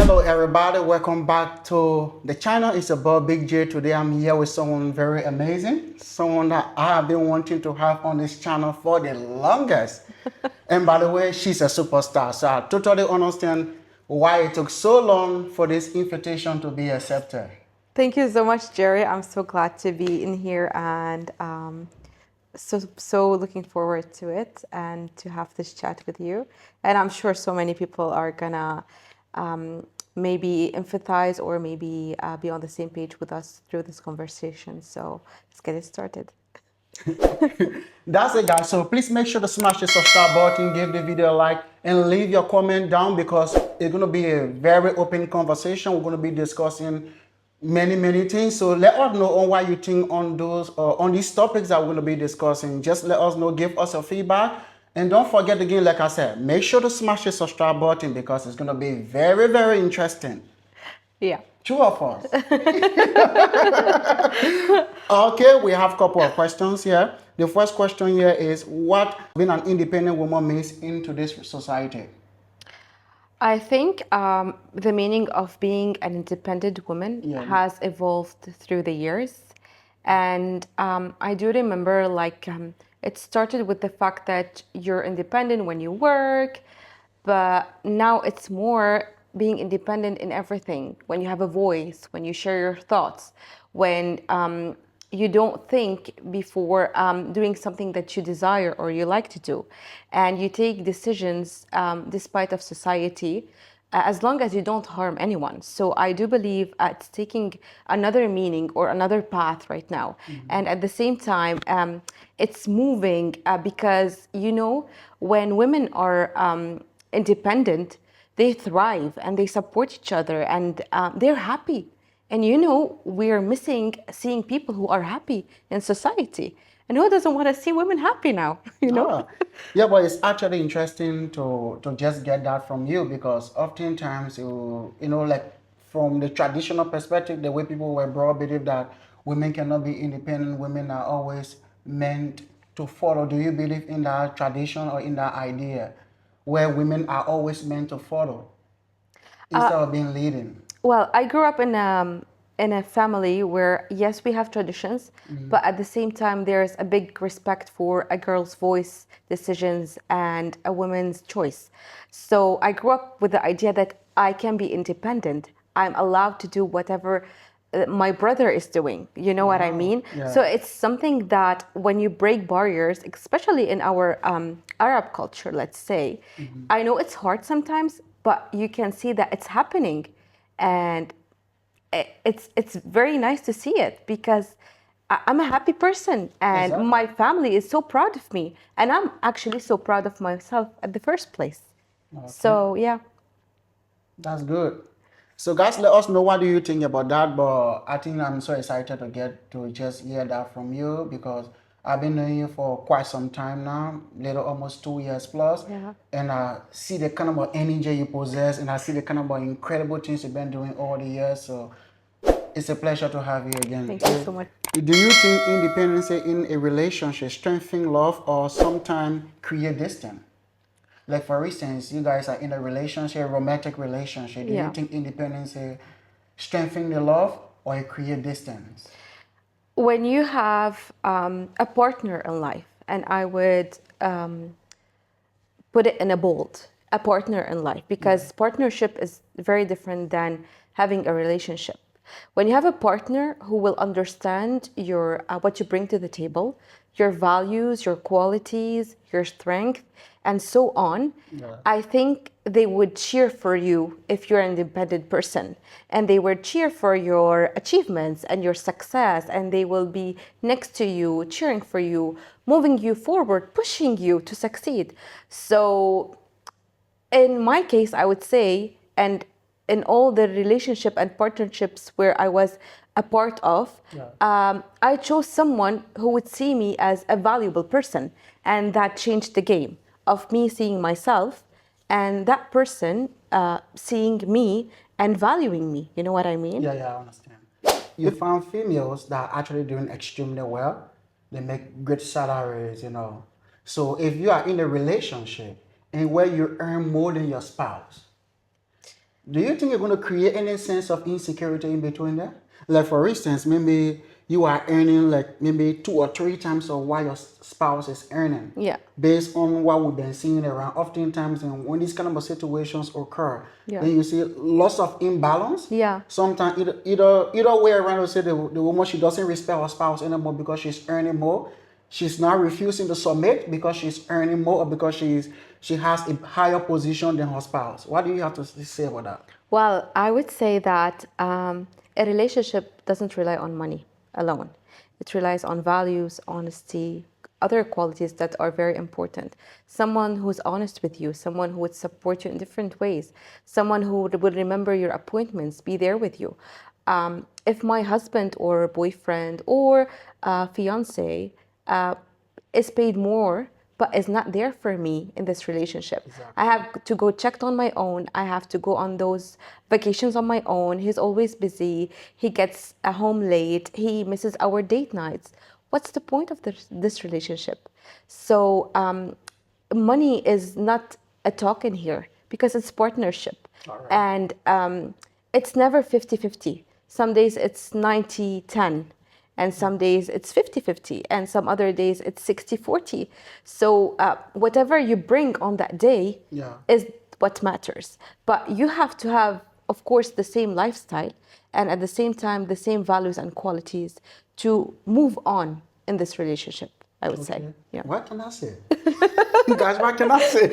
Hello everybody, welcome back to the channel. It's about Big J. Today I'm here with someone very amazing, someone that I have been wanting to have on this channel for the longest. And by the way, she's a superstar, so I totally understand why it took so long for this invitation to be accepted. Thank you so much, Jerry. I'm so glad to be in here and so looking forward to it and to have this chat with you. And I'm sure so many people are gonna maybe empathize or maybe be on the same page with us through this conversation. So let's get it started. That's it, guys. So please make sure to smash the subscribe button, give the video a like, and leave your comment down because it's going to be a very open conversation. We're going to be discussing many things. So let us know on what you think on those on these topics that we're going to be discussing. Just let us know, give us your feedback. And don't forget again, like I said, make sure to smash the subscribe button because it's going to be very interesting. Yeah. True or false? Okay, we have a couple of questions here. The first question here is what being an independent woman means in today's society? I think the meaning of being an independent woman has evolved through the years. And I do remember it started with the fact that you're independent when you work, but now it's more being independent in everything. When you have a voice, when you share your thoughts, when you don't think before doing something that you desire or you like to do, and you take decisions despite of society, as long as you don't harm anyone. So I do believe it's taking another meaning or another path right now. And at the same time, it's moving because, when women are independent, they thrive and they support each other and they're happy. And we're missing seeing people who are happy in society. And who doesn't want to see women happy now, Yeah, but it's actually interesting to just get that from you because oftentimes like from the traditional perspective, the way people were brought up believe that women cannot be independent, women are always meant to follow. Do you believe in that tradition or in that idea where women are always meant to follow instead of being leading? Well, I grew up in a family where, yes, we have traditions, but at the same time, there's a big respect for a girl's voice, decisions, and a woman's choice. So I grew up with the idea that I can be independent. I'm allowed to do whatever my brother is doing. You know what I mean? Yeah. So it's something that when you break barriers, especially in our Arab culture, let's say, I know it's hard sometimes, but you can see that it's happening. And it's very nice to see it because I'm a happy person and Exactly. my family is so proud of me. And I'm actually so proud of myself at the first place. So, yeah. That's good. So guys, let us know what do you think about that. But I think I'm so excited to get to just hear that from you because I've been knowing you for quite some time now, little almost 2 years plus. Yeah. And I see the kind of energy you possess and I see the kind of incredible things you've been doing all the years. So it's a pleasure to have you again. Thank you so much. Do you think independence in a relationship strengthens love or sometimes create distance? Like for instance, you guys are in a relationship, romantic relationship. Do you think independence strengthen the love or it create distance? When you have a partner in life, and I would put it in a bold, a partner in life, because partnership is very different than having a relationship. When you have a partner who will understand your what you bring to the table, your values, your qualities, your strength, and so on, I think they would cheer for you if you're an independent person. And they would cheer for your achievements and your success, and they will be next to you, cheering for you, moving you forward, pushing you to succeed. So in my case, I would say, and in all the relationship and partnerships where I was a part of, I chose someone who would see me as a valuable person. And that changed the game of me seeing myself and that person seeing me and valuing me. You know what I mean? Yeah, I understand. You found females that are actually doing extremely well. They make good salaries. So if you are in a relationship and where you earn more than your spouse, Do you think you're going to create any sense of insecurity in between there? Like for instance, maybe you are earning like maybe 2 or 3 times of what your spouse is earning, Yeah. based on what we've been seeing around. Oftentimes, and when these kind of situations occur, Yeah. then you see lots of imbalance. Yeah. Sometimes either way around, we say the woman, she doesn't respect her spouse anymore because she's earning more. She's now refusing to submit because she's earning more, or because she has a higher position than her spouse. What do you have to say about that? Well, I would say that a relationship doesn't rely on money alone. It relies on values, honesty, other qualities that are very important. Someone who's honest with you, someone who would support you in different ways, someone who would remember your appointments, be there with you. If my husband or boyfriend or fiance uh, is paid more but is not there for me in this relationship. Exactly. I have to go checked on my own. I have to go on those vacations on my own. He's always busy. He gets home late. He misses our date nights. What's the point of this relationship? So money is not a talk in here because it's partnership. All right. And it's never 50-50. Some days it's 90-10, and some days it's 50-50, and some other days it's 60-40. So whatever you bring on that day Yeah. is what matters. But you have to have, of course, the same lifestyle and at the same time the same values and qualities to move on in this relationship, I would say. Yeah. What can I say? Guys, what can I say?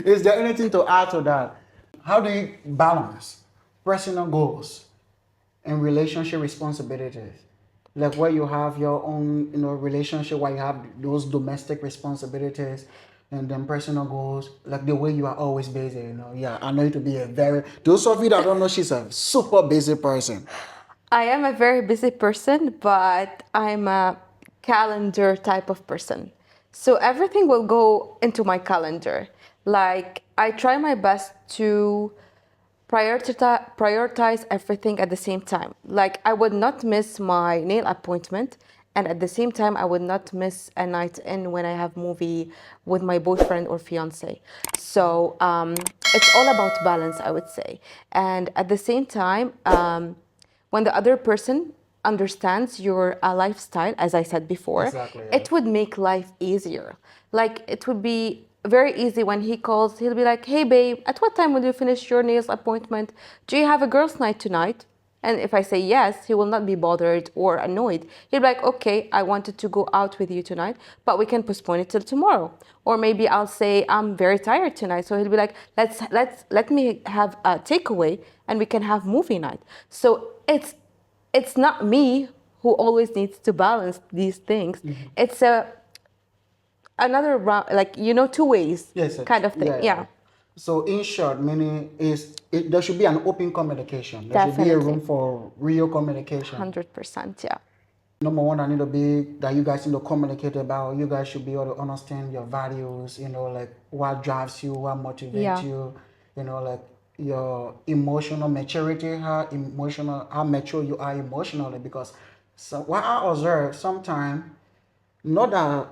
Is there anything to add to that? How do you balance personal goals and relationship responsibilities? Like where you have your own, relationship, where you have those domestic responsibilities and then personal goals, like the way you are always busy. Yeah, I know you to be those of you that don't know, she's a super busy person. I am a very busy person, but I'm a calendar type of person. So everything will go into my calendar. Like, I try my best to prioritize everything at the same time. Like, I would not miss my nail appointment, and at the same time, I would not miss a night in when I have movie with my boyfriend or fiance. So it's all about balance, I would say. And at the same time, when the other person understands your lifestyle, as I said before, Exactly, yeah. it would make life easier. Like, it would be very easy when he calls, he'll be like, hey babe, at what time will you finish your nails appointment? Do you have a girls' night tonight? And if I say yes, he will not be bothered or annoyed. He'll be like, okay, I wanted to go out with you tonight, but we can postpone it till tomorrow. Or maybe I'll say, I'm very tired tonight. So he'll be like, let me have a takeaway and we can have movie night. So it's not me who always needs to balance these things. Mm-hmm. It's another round, like, two ways, yes, kind of thing. Yeah. So in short, meaning there should be an open communication. There Definitely. should be a room for real communication. 100%, yeah. Number one, I need to be that you guys need to communicate about. You guys should be able to understand your values. Like what drives you, what motivates you. Like your emotional maturity, how mature you are emotionally. Because what I observe sometimes, not that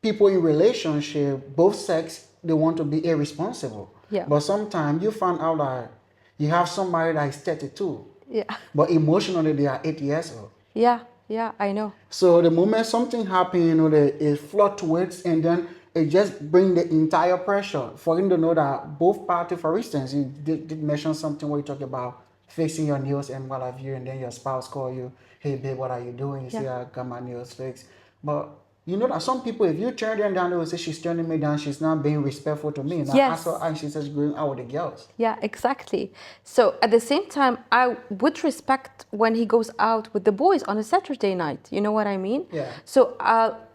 people in relationship, both sex, they want to be irresponsible. Yeah. But sometimes you find out that you have somebody that is 32. Yeah. But emotionally they are 8 years old. Yeah, I know. So the moment something happens, it fluctuates, and then it just brings the entire pressure for him to know that both parties, for instance, you did mention something where you talk about fixing your nails and what have you, and then your spouse call you, hey babe, what are you doing? You say, I got my nails fixed. But you know that some people, if you turn them down, they will say she's turning me down, she's not being respectful to me. Now Yes. I saw her and she's just going out with the girls. Yeah, exactly. So at the same time, I would respect when he goes out with the boys on a Saturday night. You know what I mean? Yeah. So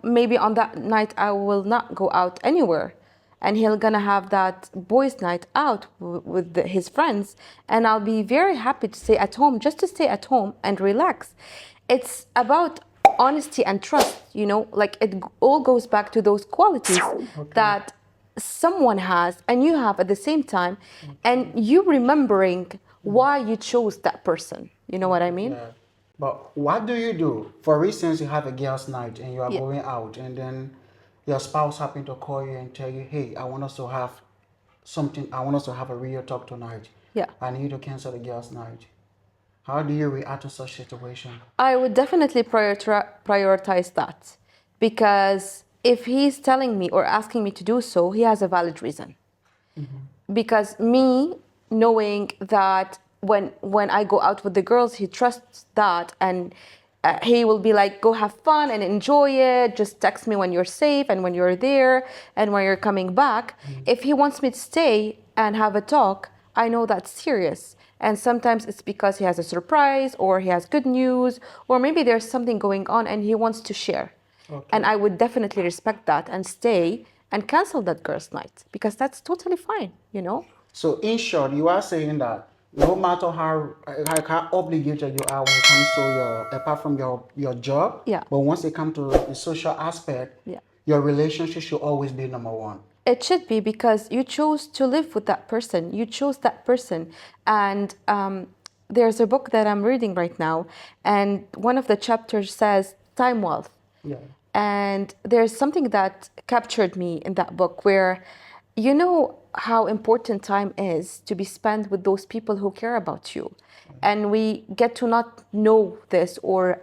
maybe on that night I will not go out anywhere, and he'll gonna have that boys' night out with his friends, and I'll be very happy to stay at home, just to stay at home and relax. It's about honesty and trust. Like, it all goes back to those qualities that someone has and you have at the same time, and you remembering why you chose that person. You know what I mean? Yeah. But what do you do? For instance, you have a girls' night and you are going out, and then your spouse happen to call you and tell you, hey, I want us to have something, I want us to have a real talk tonight. Yeah. I need to cancel the girls' night. How do you react to such situation? I would definitely prioritize that, because if he's telling me or asking me to do so, he has a valid reason. Because me knowing that when I go out with the girls, he trusts that, and he will be like, go have fun and enjoy it, just text me when you're safe and when you're there and when you're coming back. If he wants me to stay and have a talk, I know that's serious. And sometimes it's because he has a surprise or he has good news, or maybe there's something going on and he wants to share. Okay. And I would definitely respect that and stay and cancel that girl's night, because that's totally fine, you know? So in short, you are saying that no matter how obligated you are when it comes to apart from your job, Yeah. but once it comes to the social aspect, Yeah. your relationship should always be number one. It should be, because you chose to live with that person. You chose that person. And there's a book that I'm reading right now, and one of the chapters says time wealth. Yeah. And there's something that captured me in that book, where you know how important time is to be spent with those people who care about you. And we get to not know this, or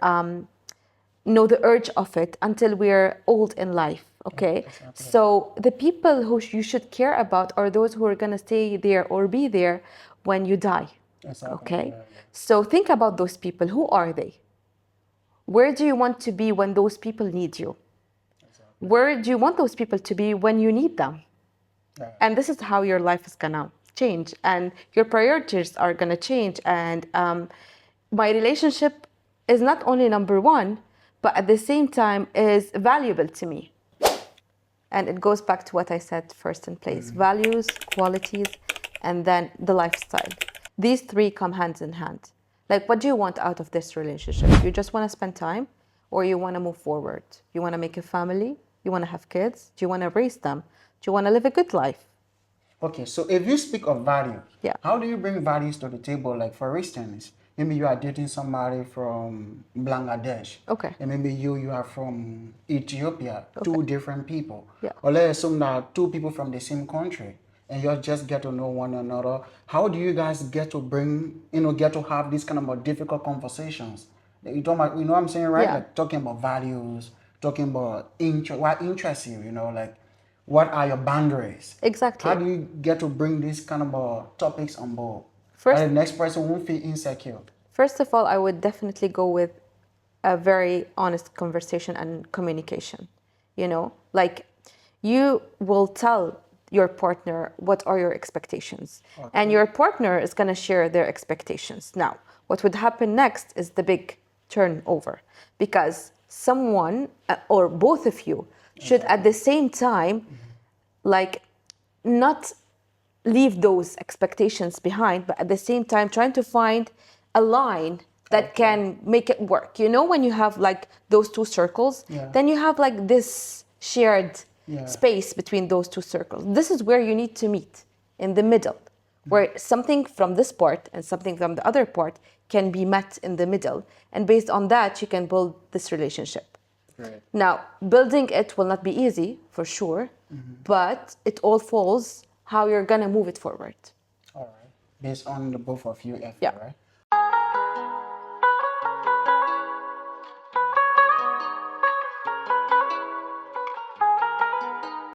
know the urge of it, until we're old in life. Okay. Exactly. So the people who you should care about are those who are going to stay there or be there when you die. Exactly. Okay. Yeah, yeah. So think about those people. Who are they? Where do you want to be when those people need you? Exactly. Where do you want those people to be when you need them? Yeah. And this is how your life is gonna change, and your priorities are gonna change. And my relationship is not only number one, but at the same time is valuable to me. And it goes back to what I said first in place: values, qualities, and then the lifestyle. These three come hand in hand. Like, what do you want out of this relationship? You just want to spend time, or you want to move forward? You want to make a family? You want to have kids? Do you want to raise them? Do you want to live a good life? Okay, so if you speak of value, Yeah. how do you bring values to the table? Like for instance, maybe you are dating somebody from Bangladesh, Okay. and maybe you are from Ethiopia, two different people. Yeah. Or let's assume that two people from the same country, and you just get to know one another. How do you guys get to get to have these kind of more difficult conversations? You talk about, you know what I'm saying, right? Yeah. Like talking about values, talking about what interests you, like what are your boundaries? Exactly. How do you get to bring these kind of topics on board? First- That the next person won't feel insecure. First of all, I would definitely go with a very honest conversation and communication. You know, like, you will tell your partner what are your expectations, and your partner is going to share their expectations. Now, what would happen next is the big turnover, because someone or both of you should at the same time, like, not leave those expectations behind, but at the same time trying to find a line that can make it work. You know, when you have like those two circles, then you have like this shared space between those two circles. This is where you need to meet in the middle, where something from this part and something from the other part can be met in the middle. And based on that, you can build this relationship. Right. Now, building it will not be easy, for sure, but it all falls how you're gonna move it forward. All right. Based on the both of you effort, Yeah. right?